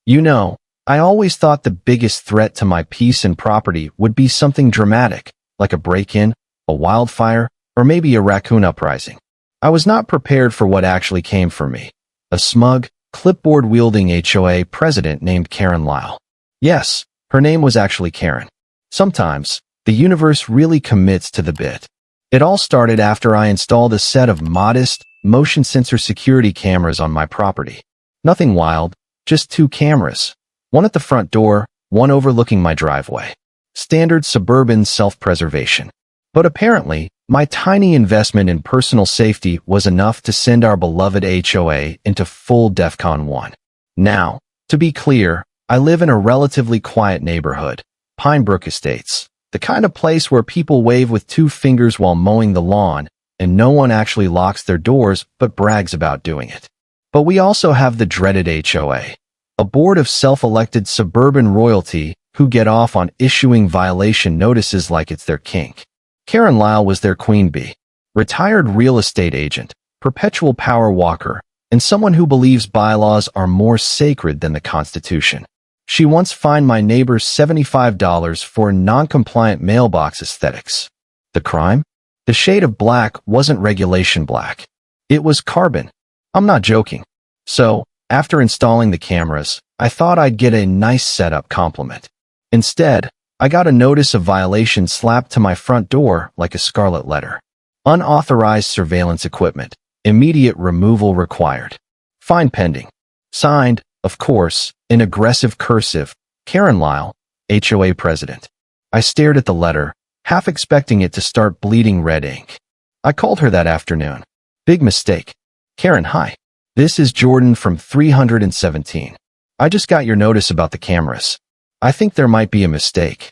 You know, I always thought the biggest threat to my peace and property would be something dramatic, like a break-in, a wildfire, or maybe a raccoon uprising. I was not prepared for what actually came for me. A smug, clipboard-wielding HOA president named Karen Lyle. Yes, her name was actually Karen. Sometimes, the universe really commits to the bit. It all started after I installed a set of modest, motion sensor security cameras on my property. Nothing wild, just 2 cameras. One at the front door, one overlooking my driveway. Standard suburban self-preservation. But apparently, my tiny investment in personal safety was enough to send our beloved HOA into full DEFCON 1. Now, to be clear, I live in a relatively quiet neighborhood, Pinebrook Estates, the kind of place where people wave with 2 fingers while mowing the lawn, and no one actually locks their doors but brags about doing it. But we also have the dreaded HOA, a board of self-elected suburban royalty who get off on issuing violation notices like it's their kink. Karen Lyle was their queen bee, retired real estate agent, perpetual power walker, and someone who believes bylaws are more sacred than the Constitution. She once fined my neighbors $75 for non-compliant mailbox aesthetics. The crime? The shade of black wasn't regulation black. It was carbon. I'm not joking. So, after installing the cameras, I thought I'd get a nice setup compliment. Instead, I got a notice of violation slapped to my front door like a scarlet letter. Unauthorized surveillance equipment. Immediate removal required. Fine pending. Signed, of course, in aggressive cursive, Karen Lyle, HOA president. I stared at the letter, half expecting it to start bleeding red ink. I called her that afternoon. Big mistake. Karen, hi. This is Jordan from 317. I just got your notice about the cameras. I think there might be a mistake.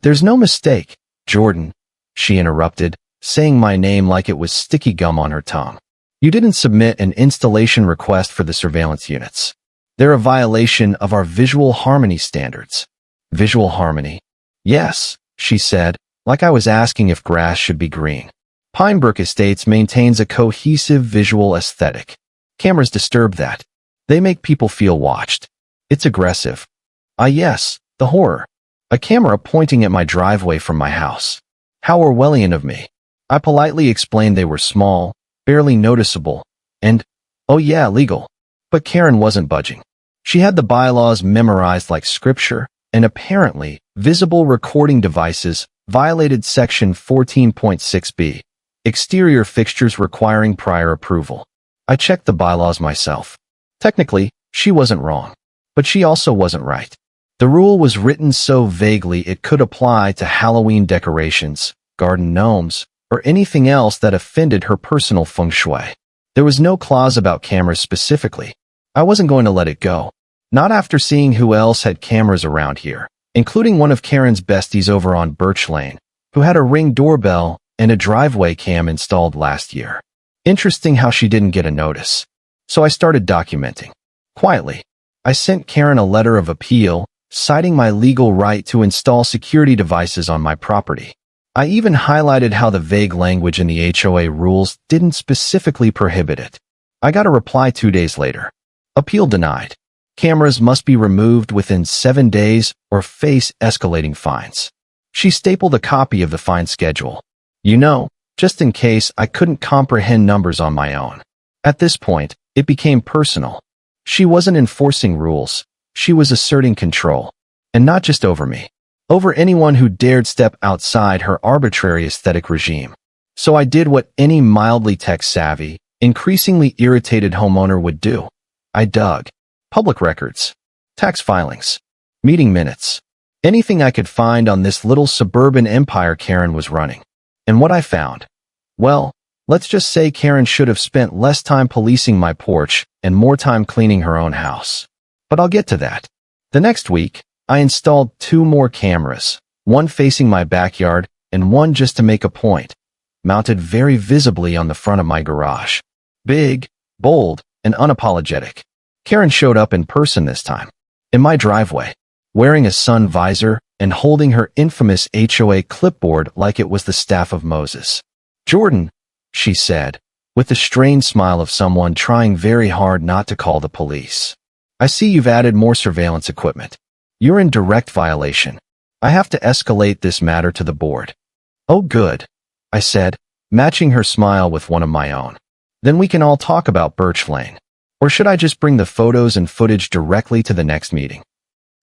There's no mistake, Jordan, she interrupted, saying my name like it was sticky gum on her tongue. You didn't submit an installation request for the surveillance units. They're a violation of our visual harmony standards. Visual harmony? Yes, she said, like I was asking if grass should be green. Pinebrook Estates maintains a cohesive visual aesthetic. Cameras disturb that. They make people feel watched. It's aggressive. Yes, the horror. A camera pointing at my driveway from my house. How Orwellian of me. I politely explained they were small, barely noticeable, and, oh yeah, legal. But Karen wasn't budging. She had the bylaws memorized like scripture, and apparently, visible recording devices violated Section 14.6b, exterior fixtures requiring prior approval. I checked the bylaws myself. Technically, she wasn't wrong, but she also wasn't right. The rule was written so vaguely it could apply to Halloween decorations, garden gnomes, or anything else that offended her personal feng shui. There was no clause about cameras specifically. I wasn't going to let it go. Not after seeing who else had cameras around here, including one of Karen's besties over on Birch Lane, who had a Ring doorbell and a driveway cam installed last year. Interesting how she didn't get a notice. So I started documenting. Quietly, I sent Karen a letter of appeal, citing my legal right to install security devices on my property. I even highlighted how the vague language in the HOA rules didn't specifically prohibit it. I got a reply 2 days later. Appeal denied. Cameras must be removed within 7 days or face escalating fines. She stapled a copy of the fine schedule. You know, just in case I couldn't comprehend numbers on my own. At this point, it became personal. She wasn't enforcing rules. She was asserting control. And not just over me. Over anyone who dared step outside her arbitrary aesthetic regime. So I did what any mildly tech-savvy, increasingly irritated homeowner would do. I dug. Public records. Tax filings. Meeting minutes. Anything I could find on this little suburban empire Karen was running. And what I found? Well, let's just say Karen should have spent less time policing my porch and more time cleaning her own house. But I'll get to that. The next week, I installed 2 more cameras, one facing my backyard and one just to make a point, mounted very visibly on the front of my garage. Big, bold, and unapologetic. Karen showed up in person this time, in my driveway, wearing a sun visor and holding her infamous HOA clipboard like it was the staff of Moses. Jordan, she said, with the strained smile of someone trying very hard not to call the police. I see you've added more surveillance equipment. You're in direct violation. I have to escalate this matter to the board. Oh, good, I said, matching her smile with one of my own. Then we can all talk about Birch Lane. Or should I just bring the photos and footage directly to the next meeting?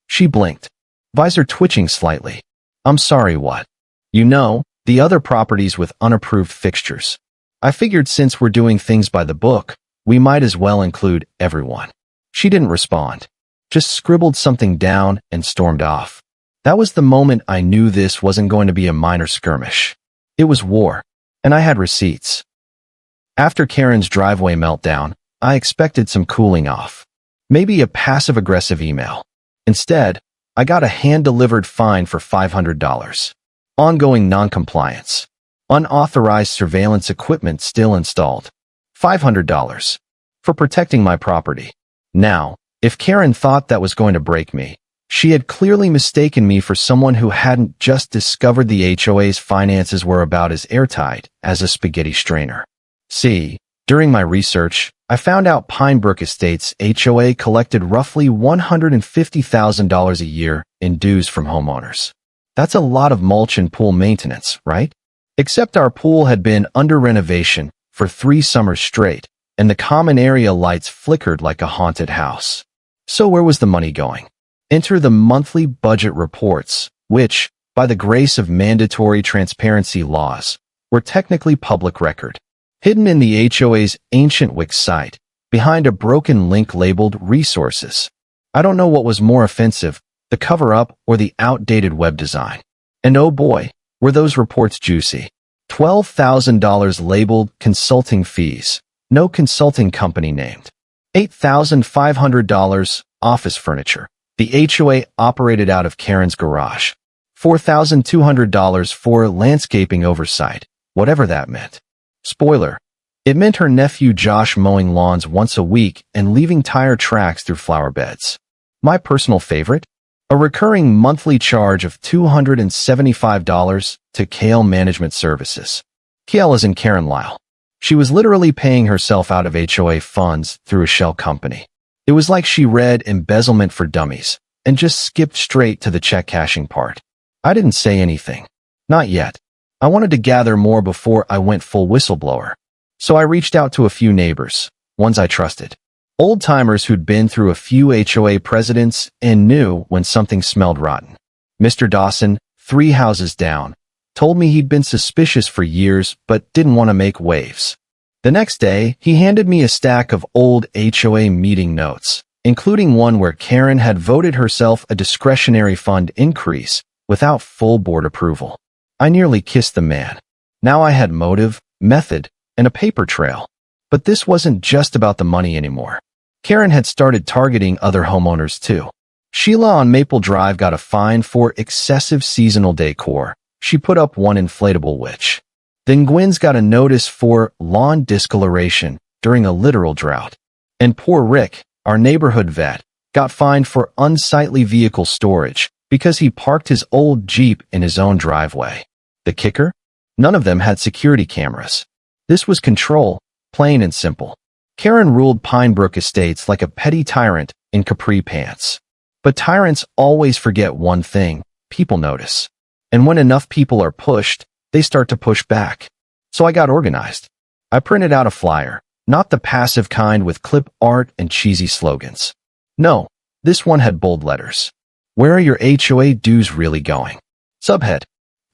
She blinked, visor twitching slightly. I'm sorry, what? You know, the other properties with unapproved fixtures. I figured since we're doing things by the book, we might as well include everyone. She didn't respond, just scribbled something down and stormed off. That was the moment I knew this wasn't going to be a minor skirmish. It was war, and I had receipts. After Karen's driveway meltdown, I expected some cooling off. Maybe a passive-aggressive email. Instead, I got a hand-delivered fine for $500. Ongoing noncompliance. Unauthorized surveillance equipment still installed. $500. For protecting my property. Now, if Karen thought that was going to break me, she had clearly mistaken me for someone who hadn't just discovered the HOA's finances were about as airtight as a spaghetti strainer. See, during my research, I found out Pinebrook Estates HOA collected roughly $150,000 a year in dues from homeowners. That's a lot of mulch and pool maintenance, right? Except our pool had been under renovation for 3 summers straight, and the common area lights flickered like a haunted house. So where was the money going? Enter the monthly budget reports, which, by the grace of mandatory transparency laws, were technically public record. Hidden in the HOA's ancient Wix site, behind a broken link labeled Resources. I don't know what was more offensive, the cover-up or the outdated web design. And oh boy, were those reports juicy. $12,000 labeled Consulting Fees, no consulting company named. $8,500 Office Furniture. The HOA operated out of Karen's garage. $4,200 for landscaping oversight, whatever that meant. Spoiler, it meant her nephew Josh mowing lawns once a week and leaving tire tracks through flower beds. My personal favorite? A recurring monthly charge of $275 to Kale Management Services. Kale is in Karen Lyle. She was literally paying herself out of HOA funds through a shell company. It was like she read Embezzlement for Dummies and just skipped straight to the check cashing part. I didn't say anything. Not yet. I wanted to gather more before I went full whistleblower. So I reached out to a few neighbors, ones I trusted. Old-timers who'd been through a few HOA presidents and knew when something smelled rotten. Mr. Dawson, 3 houses down, told me he'd been suspicious for years but didn't want to make waves. The next day, he handed me a stack of old HOA meeting notes, including one where Karen had voted herself a discretionary fund increase without full board approval. I nearly kissed the man. Now I had motive, method, and a paper trail. But this wasn't just about the money anymore. Karen had started targeting other homeowners too. Sheila on Maple Drive got a fine for excessive seasonal decor. She put up one inflatable witch. Then Gwen's got a notice for lawn discoloration during a literal drought. And poor Rick, our neighborhood vet, got fined for unsightly vehicle storage because he parked his old Jeep in his own driveway. The kicker? None of them had security cameras. This was control, plain and simple. Karen ruled Pinebrook Estates like a petty tyrant in capri pants. But tyrants always forget one thing: people notice. And when enough people are pushed, they start to push back. So I got organized. I printed out a flyer, not the passive kind with clip art and cheesy slogans. No, this one had bold letters. Where are your HOA dues really going? Subhead: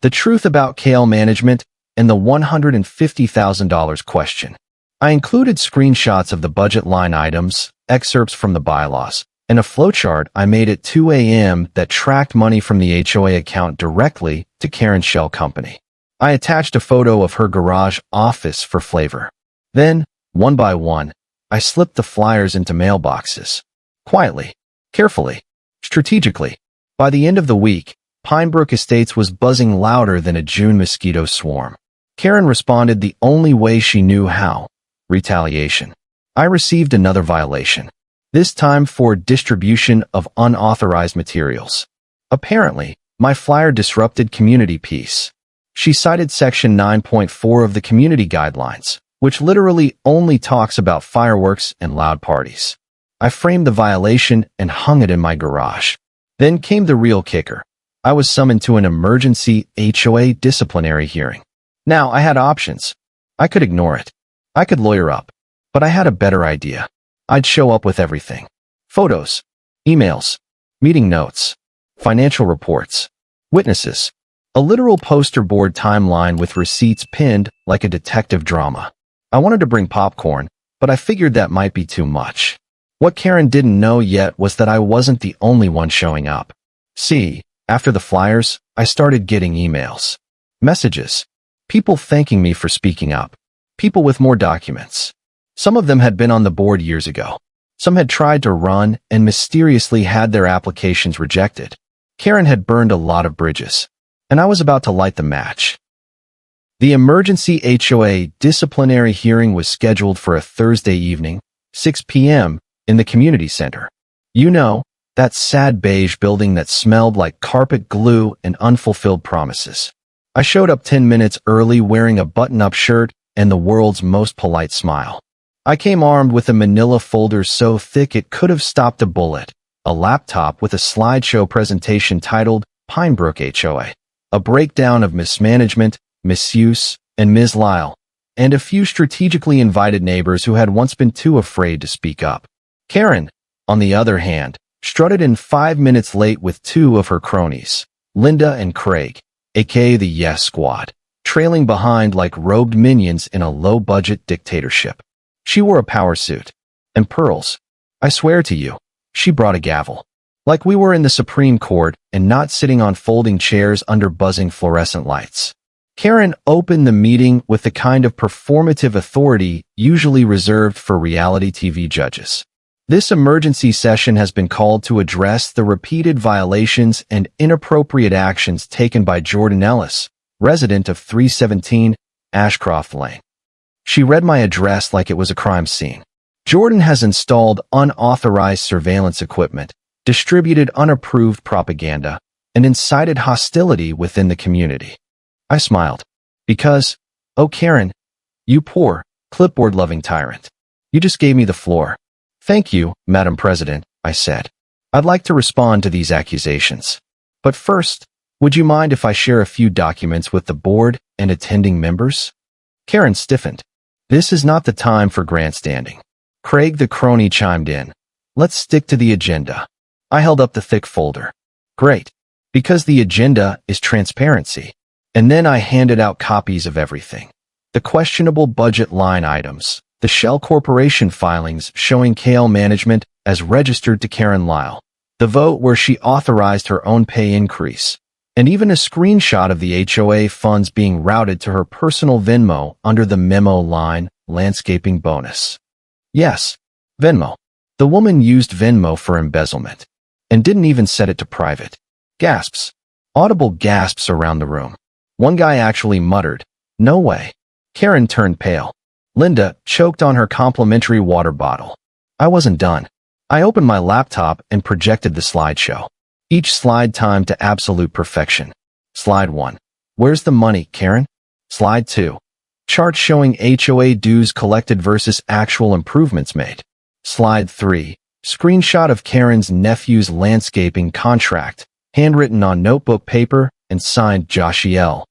The truth about Kale Management and the $150,000 question. I included screenshots of the budget line items, excerpts from the bylaws, and a flowchart I made at 2 a.m. that tracked money from the HOA account directly to Karen's shell company. I attached a photo of her garage office for flavor. Then, one by one, I slipped the flyers into mailboxes. Quietly, carefully, strategically. By the end of the week, Pinebrook Estates was buzzing louder than a June mosquito swarm. Karen responded the only way she knew how: retaliation. I received another violation, this time for distribution of unauthorized materials. Apparently, my flyer disrupted community peace. She cited Section 9.4 of the Community Guidelines, which literally only talks about fireworks and loud parties. I framed the violation and hung it in my garage. Then came the real kicker. I was summoned to an emergency HOA disciplinary hearing. Now, I had options. I could ignore it. I could lawyer up. But I had a better idea. I'd show up with everything. Photos, emails, meeting notes, financial reports, witnesses. A literal poster board timeline with receipts pinned like a detective drama. I wanted to bring popcorn, but I figured that might be too much. What Karen didn't know yet was that I wasn't the only one showing up. See, after the flyers, I started getting emails, messages, people thanking me for speaking up, people with more documents. Some of them had been on the board years ago. Some had tried to run and mysteriously had their applications rejected. Karen had burned a lot of bridges, and I was about to light the match. The emergency HOA disciplinary hearing was scheduled for a Thursday evening, 6 p.m., in the community center. You know, that sad beige building that smelled like carpet glue and unfulfilled promises. I showed up 10 minutes early wearing a button-up shirt and the world's most polite smile. I came armed with a manila folder so thick it could have stopped a bullet, a laptop with a slideshow presentation titled Pinebrook HOA, a breakdown of mismanagement, misuse, and Ms. Lyle, and a few strategically invited neighbors who had once been too afraid to speak up. Karen, on the other hand, strutted in 5 minutes late with two of her cronies, Linda and Craig, aka the Yes Squad, trailing behind like robed minions in a low-budget dictatorship. She wore a power suit and pearls. I swear to you, she brought a gavel. Like we were in the Supreme Court and not sitting on folding chairs under buzzing fluorescent lights. Karen opened the meeting with the kind of performative authority usually reserved for reality TV judges. This emergency session has been called to address the repeated violations and inappropriate actions taken by Jordan Ellis, resident of 317 Ashcroft Lane. She read my address like it was a crime scene. Jordan has installed unauthorized surveillance equipment, distributed unapproved propaganda, and incited hostility within the community. I smiled. Because, oh Karen, you poor, clipboard-loving tyrant. You just gave me the floor. Thank you, Madam President, I said. I'd like to respond to these accusations. But first, would you mind if I share a few documents with the board and attending members? Karen stiffened. This is not the time for grandstanding. Craig the crony chimed in. Let's stick to the agenda. I held up the thick folder. Great. Because the agenda is transparency. And then I handed out copies of everything. The questionable budget line items, the Shell Corporation filings showing KL management as registered to Karen Lyle, the vote where she authorized her own pay increase, and even a screenshot of the HOA funds being routed to her personal Venmo under the memo line, landscaping bonus. Yes, Venmo. The woman used Venmo for embezzlement, and didn't even set it to private. Gasps. Audible gasps around the room. One guy actually muttered, "No way." Karen turned pale. Linda choked on her complimentary water bottle. I wasn't done. I opened my laptop and projected the slideshow. Each slide timed to absolute perfection. Slide 1. Where's the money, Karen? Slide 2. Chart showing HOA dues collected versus actual improvements made. Slide 3. Screenshot of Karen's nephew's landscaping contract, handwritten on notebook paper and signed Joshiel.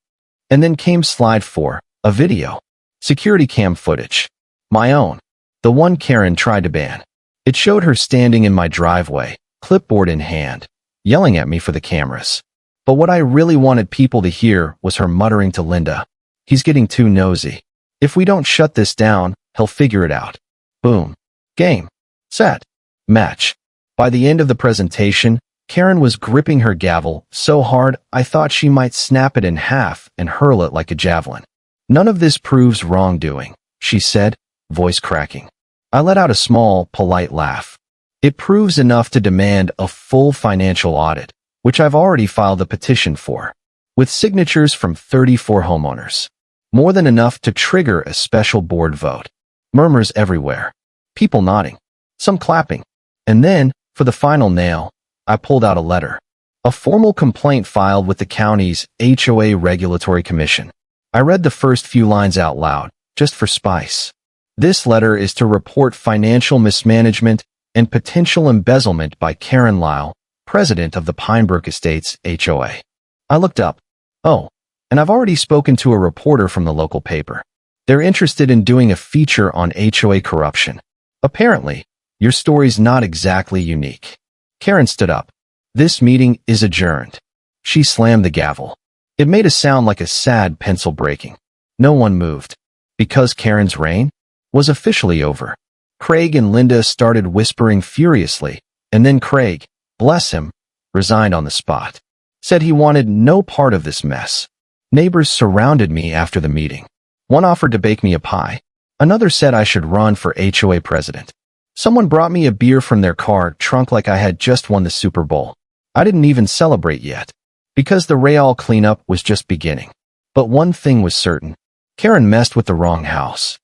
And then came slide 4, a video. Security cam footage. My own. The one Karen tried to ban. It showed her standing in my driveway, clipboard in hand, yelling at me for the cameras. But what I really wanted people to hear was her muttering to Linda, "He's getting too nosy. If we don't shut this down, he'll figure it out." Boom. Game. Set. Match. By the end of the presentation, Karen was gripping her gavel so hard I thought she might snap it in half and hurl it like a javelin. "None of this proves wrongdoing," she said, voice cracking. I let out a small, polite laugh. "It proves enough to demand a full financial audit, which I've already filed a petition for, with signatures from 34 homeowners. More than enough to trigger a special board vote." Murmurs everywhere. People nodding. Some clapping. And then, for the final nail, I pulled out a letter. A formal complaint filed with the county's HOA Regulatory Commission. I read the first few lines out loud, just for spice. "This letter is to report financial mismanagement and potential embezzlement by Karen Lyle, president of the Pinebrook Estates HOA. I looked up. Oh, and I've already spoken to a reporter from the local paper. They're interested in doing a feature on HOA corruption. Apparently, your story's not exactly unique. Karen stood up. This meeting is adjourned. She slammed the gavel. It made a sound like a sad pencil breaking. No one moved. Because Karen's reign was officially over. Craig and Linda started whispering furiously, and then Craig, bless him, resigned on the spot. Said he wanted no part of this mess. Neighbors surrounded me after the meeting. One offered to bake me a pie. Another said I should run for HOA president. Someone brought me a beer from their car trunk like I had just won the Super Bowl. I didn't even celebrate yet, because the Real cleanup was just beginning. But one thing was certain. Karen messed with the wrong house.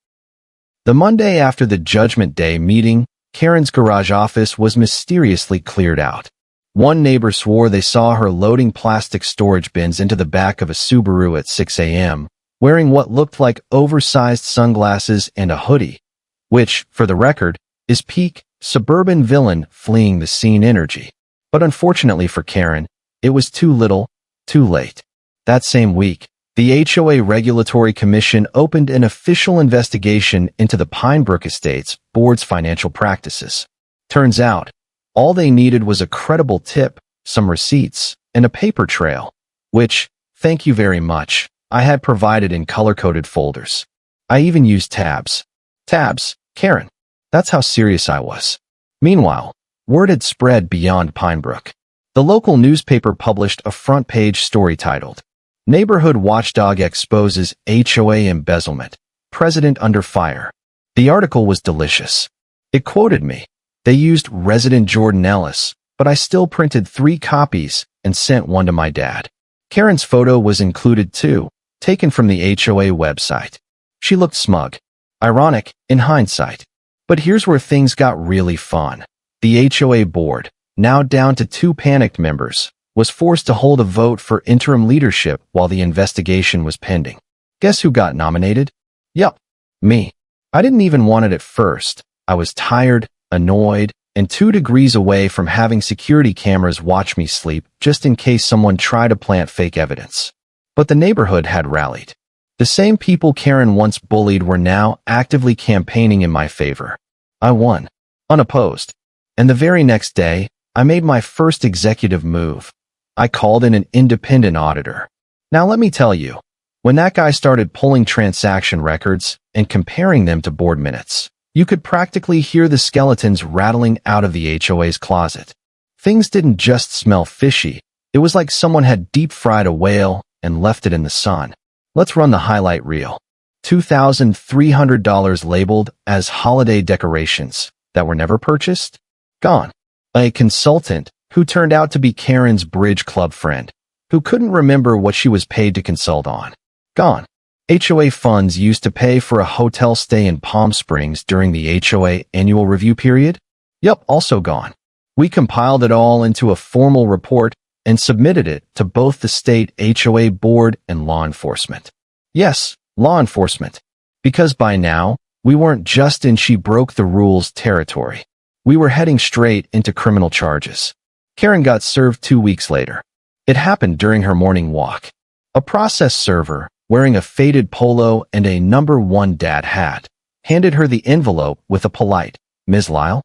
The Monday after the Judgment Day meeting, Karen's garage office was mysteriously cleared out. One neighbor swore they saw her loading plastic storage bins into the back of a Subaru at 6 a.m., wearing what looked like oversized sunglasses and a hoodie, which, for the record, is peak suburban villain fleeing the scene energy. But unfortunately for Karen, it was too little, too late. That same week, the HOA Regulatory Commission opened an official investigation into the Pinebrook Estates Board's financial practices. Turns out, all they needed was a credible tip, some receipts, and a paper trail, which, thank you very much, I had provided in color-coded folders. I even used tabs. Tabs, Karen. That's how serious I was. Meanwhile, word had spread beyond Pinebrook. The local newspaper published a front-page story titled, Neighborhood Watchdog Exposes HOA Embezzlement, President Under Fire. The article was delicious. It quoted me. They used resident Jordan Ellis, but I still printed 3 copies and sent one to my dad. Karen's photo was included too, taken from the HOA website. She looked smug. Ironic, in hindsight. But here's where things got really fun. The HOA board, now down to 2 panicked members, was forced to hold a vote for interim leadership while the investigation was pending. Guess who got nominated? Yup, me. I didn't even want it at first. I was tired, annoyed, and 2 degrees away from having security cameras watch me sleep just in case someone tried to plant fake evidence. But the neighborhood had rallied. The same people Karen once bullied were now actively campaigning in my favor. I won, unopposed. And the very next day, I made my first executive move. I called in an independent auditor. Now let me tell you, when that guy started pulling transaction records and comparing them to board minutes, you could practically hear the skeletons rattling out of the HOA's closet. Things didn't just smell fishy. It was like someone had deep-fried a whale and left it in the sun. Let's run the highlight reel. $2,300 labeled as holiday decorations that were never purchased? Gone. A consultant who turned out to be Karen's bridge club friend, who couldn't remember what she was paid to consult on. Gone. HOA funds used to pay for a hotel stay in Palm Springs during the HOA annual review period? Yup, also gone. We compiled it all into a formal report and submitted it to both the state HOA board and law enforcement. Yes, law enforcement. Because by now, we weren't just in she broke the rules territory. We were heading straight into criminal charges. Karen got served 2 weeks later. It happened during her morning walk. A process server, wearing a faded polo and a number 1 dad hat, handed her the envelope with a polite, Ms. Lyle?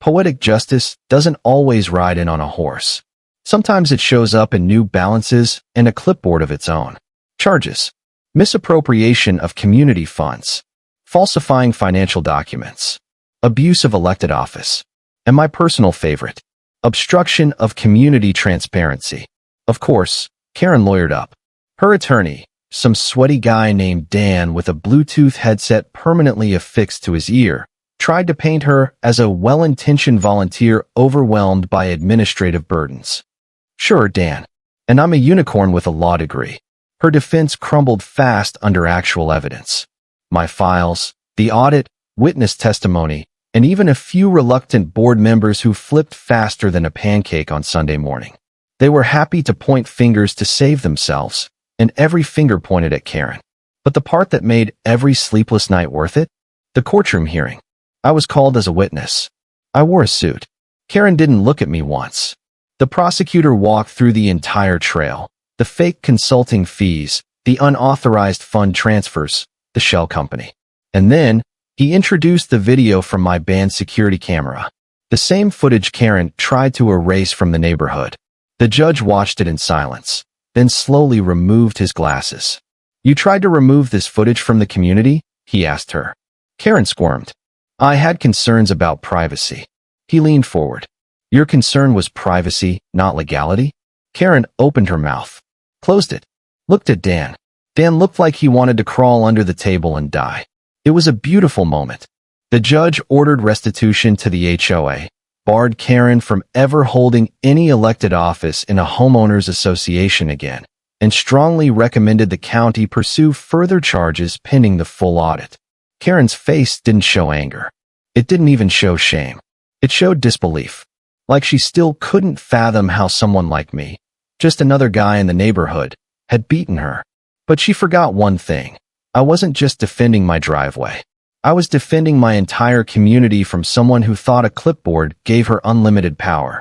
Poetic justice doesn't always ride in on a horse. Sometimes it shows up in New Balances and a clipboard of its own. Charges. Misappropriation of community funds. Falsifying financial documents. Abuse of elected office. And my personal favorite, obstruction of community transparency. Of course, Karen lawyered up. Her attorney, some sweaty guy named Dan with a Bluetooth headset permanently affixed to his ear, tried to paint her as a well-intentioned volunteer overwhelmed by administrative burdens. Sure, Dan. And I'm a unicorn with a law degree. Her defense crumbled fast under actual evidence. My files, the audit, witness testimony, and even a few reluctant board members who flipped faster than a pancake on Sunday morning. They were happy to point fingers to save themselves, and every finger pointed at Karen. But the part that made every sleepless night worth it? The courtroom hearing. I was called as a witness. I wore a suit. Karen didn't look at me once. The prosecutor walked through the entire trail, the fake consulting fees, the unauthorized fund transfers, the shell company. And then, he introduced the video from my band security camera. The same footage Karen tried to erase from the neighborhood. The judge watched it in silence, then slowly removed his glasses. "You tried to remove this footage from the community?" he asked her. Karen squirmed. "I had concerns about privacy." He leaned forward. "Your concern was privacy, not legality?" Karen opened her mouth, closed it, looked at Dan. Dan looked like he wanted to crawl under the table and die. It was a beautiful moment. The judge ordered restitution to the HOA, barred Karen from ever holding any elected office in a homeowners association again, and strongly recommended the county pursue further charges pending the full audit. Karen's face didn't show anger. It didn't even show shame. It showed disbelief, like she still couldn't fathom how someone like me, just another guy in the neighborhood, had beaten her. But she forgot one thing. I wasn't just defending my driveway. I was defending my entire community from someone who thought a clipboard gave her unlimited power.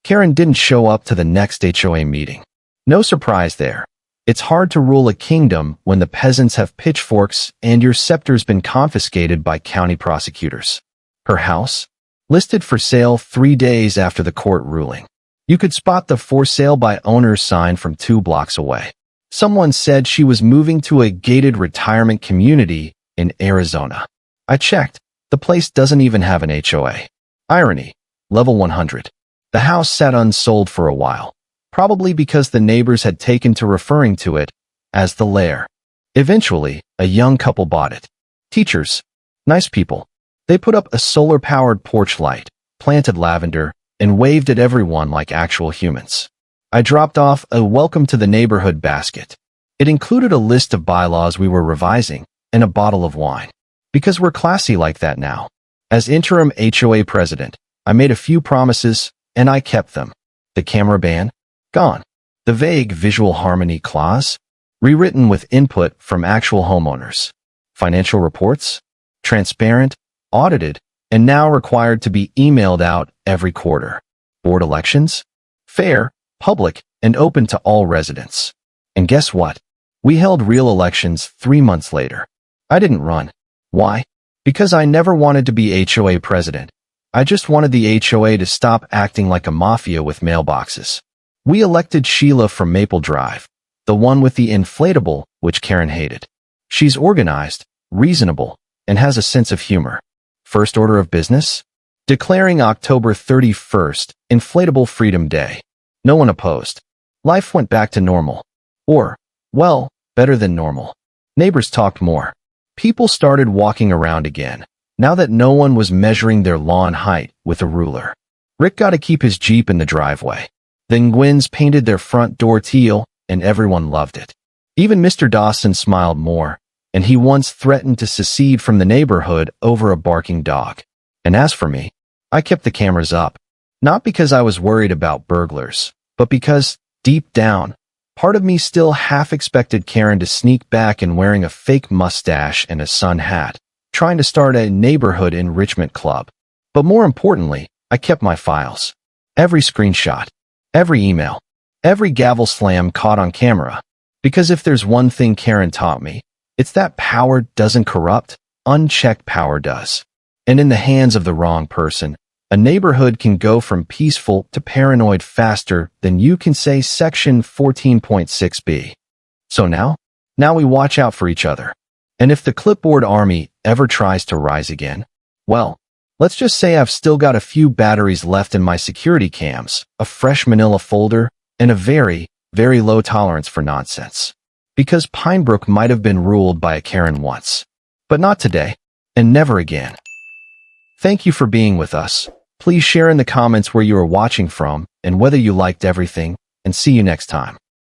Karen didn't show up to the next HOA meeting. No surprise there. It's hard to rule a kingdom when the peasants have pitchforks and your scepter's been confiscated by county prosecutors. Her house? Listed for sale 3 days after the court ruling. You could spot the for sale by owner sign from 2 blocks away. Someone said she was moving to a gated retirement community in Arizona. I checked. The place doesn't even have an HOA. Irony. Level 100. The house sat unsold for a while, probably because the neighbors had taken to referring to it as the lair. Eventually, a young couple bought it. Teachers. Nice people. They put up a solar-powered porch light, planted lavender, and waved at everyone like actual humans. I dropped off a welcome to the neighborhood basket. It included a list of bylaws we were revising and a bottle of wine. Because we're classy like that now. As interim HOA president, I made a few promises, and I kept them. The camera ban? Gone. The vague visual harmony clause? Rewritten with input from actual homeowners. Financial reports? Transparent, audited, and now required to be emailed out every quarter. Board elections? Fair, public, and open to all residents. And guess what? We held real elections 3 months later. I didn't run. Why? Because I never wanted to be HOA president. I just wanted the HOA to stop acting like a mafia with mailboxes. We elected Sheila from Maple Drive, the one with the inflatable, which Karen hated. She's organized, reasonable, and has a sense of humor. First order of business? Declaring October 31st, Inflatable Freedom Day. No one opposed. Life went back to normal. Or, well, better than normal. Neighbors talked more. People started walking around again, now that no one was measuring their lawn height with a ruler. Rick got to keep his Jeep in the driveway. Then Gwen's painted their front door teal, and everyone loved it. Even Mr. Dawson smiled more, and he once threatened to secede from the neighborhood over a barking dog. And as for me, I kept the cameras up. Not because I was worried about burglars, but because, deep down, part of me still half expected Karen to sneak back in wearing a fake mustache and a sun hat, trying to start a neighborhood enrichment club. But more importantly, I kept my files. Every screenshot, every email, every gavel slam caught on camera. Because if there's one thing Karen taught me, it's that power doesn't corrupt, unchecked power does. And in the hands of the wrong person, a neighborhood can go from peaceful to paranoid faster than you can say Section 14.6b. So now we watch out for each other. And if the clipboard army ever tries to rise again, well, let's just say I've still got a few batteries left in my security cams, a fresh manila folder, and a very, very low tolerance for nonsense. Because Pinebrook might have been ruled by a Karen once. But not today, and never again. Thank you for being with us. Please share in the comments where you are watching from and whether you liked everything, and see you next time.